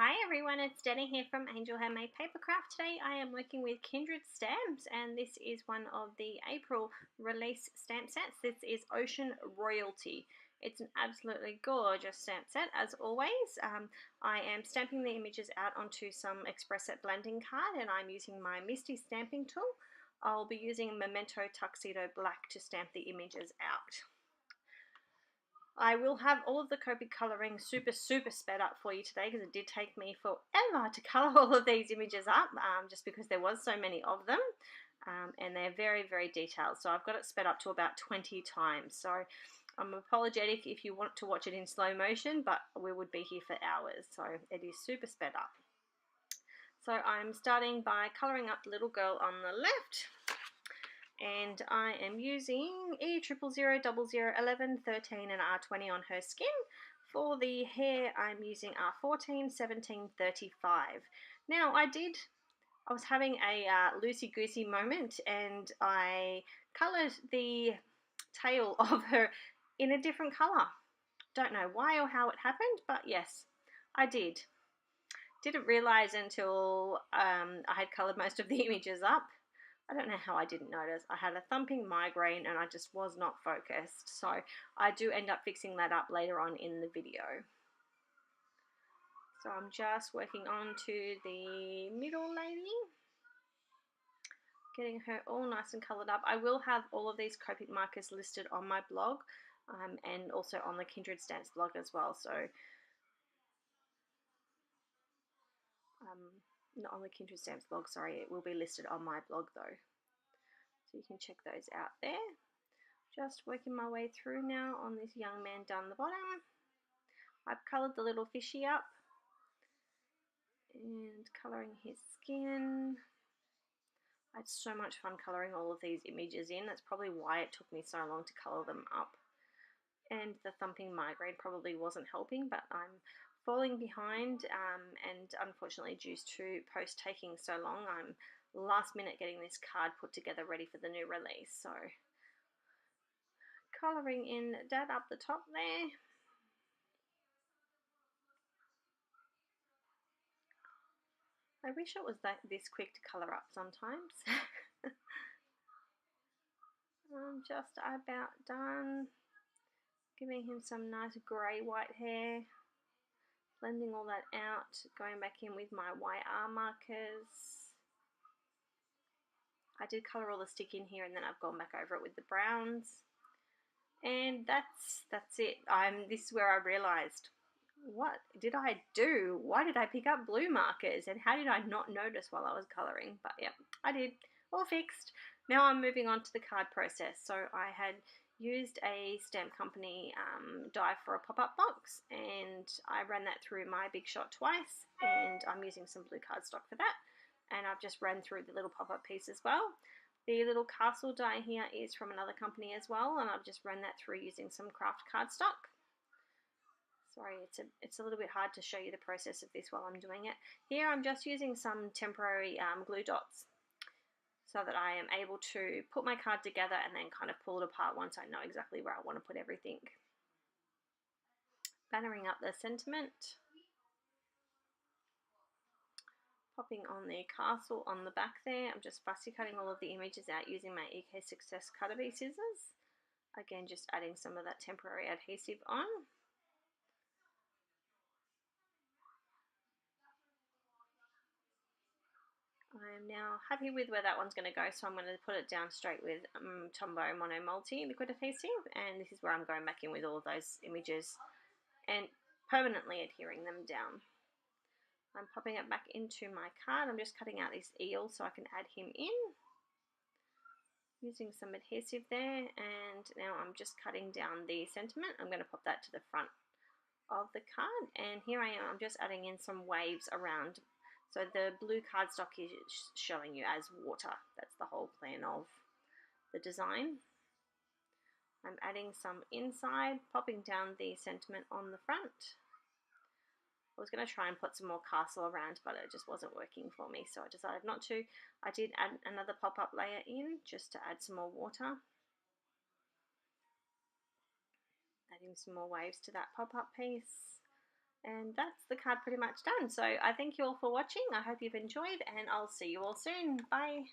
Hi everyone, it's Danny here from Angel Handmade Papercraft. Today I am working with Kindred stamps and this is one of the April release stamp sets. This is Ocean Royalty. It's an absolutely gorgeous stamp set as always. I am stamping the images out onto some Express Set blending card and I'm using my Misty stamping tool. I'll be using Memento Tuxedo Black to stamp the images out. I will have all of the Copic colouring super sped up for you today because it did take me forever to colour all of these images up just because there was so many of them and they're very detailed. So I've got it sped up to about 20 times. So I'm apologetic if you want to watch it in slow motion, but we would be here for hours. So it is super sped up. So I'm starting by colouring up the little girl on the left. And I am using E0000011, 13 and R20 on her skin. For the hair I'm using R14, 17, 35. Now I was having a loosey-goosey moment and I coloured the tail of her in a different colour. Don't know why or how it happened, but yes, I did. Didn't realise until I had coloured most of the images up. I don't know how I didn't notice. I had a thumping migraine and I just was not focused. So I do end up fixing that up later on in the video. So I'm just working on to the middle lady. Getting her all nice and coloured up. I will have all of these Copic markers listed on my blog and also on the Kindred Stamps blog as well. So not on the Kindred Stamps blog, sorry. It will be listed on my blog though. So you can check those out there. Just working my way through now on this young man down the bottom. I've coloured the little fishy up and colouring his skin. I had so much fun colouring all of these images in. That's probably why it took me so long to colour them up. And the thumping migraine probably wasn't helping, but I'm falling behind and unfortunately due to post taking so long, I'm last minute getting this card put together ready for the new release. So colouring in Dad up the top there. I wish it was this quick to colour up sometimes. I'm just about done. Giving him some nice grey white hair. Blending all that out. Going back in with my YR markers. I did colour all the stick in here and then I've gone back over it with the browns. And that's it. This is where I realised, what did I do? Why did I pick up blue markers and how did I not notice while I was colouring? But yeah, I did. All fixed. Now I'm moving on to the card process. So I had used a stamp company die for a pop-up box and I ran that through my Big Shot twice and I'm using some blue cardstock for that. And I've just ran through the little pop-up piece as well. The little castle die here is from another company as well and I've just run that through using some craft cardstock. Sorry, it's a little bit hard to show you the process of this while I'm doing it. Here I'm just using some temporary glue dots so that I am able to put my card together and then kind of pull it apart once I know exactly where I want to put everything. Bannering up the sentiment. Popping on the castle on the back there. I'm just fussy cutting all of the images out using my EK Success Cutter Bee scissors. Again, just adding some of that temporary adhesive on. I am now happy with where that one's going to go, so I'm going to put it down straight with Tombow Mono Multi liquid adhesive, and this is where I'm going back in with all of those images and permanently adhering them down. I'm popping it back into my card. I'm just cutting out this eel so I can add him in. Using some adhesive there, and now I'm just cutting down the sentiment. I'm going to pop that to the front of the card, and here I am. I'm just adding in some waves around. So the blue cardstock is showing you as water. That's the whole plan of the design. I'm adding some inside, popping down the sentiment on the front. I was going to try and put some more castle around, but it just wasn't working for me, so I decided not to. I did add another pop-up layer in just to add some more water. Adding some more waves to that pop-up piece. And that's the card pretty much done. So I thank you all for watching. I hope you've enjoyed, and I'll see you all soon. Bye.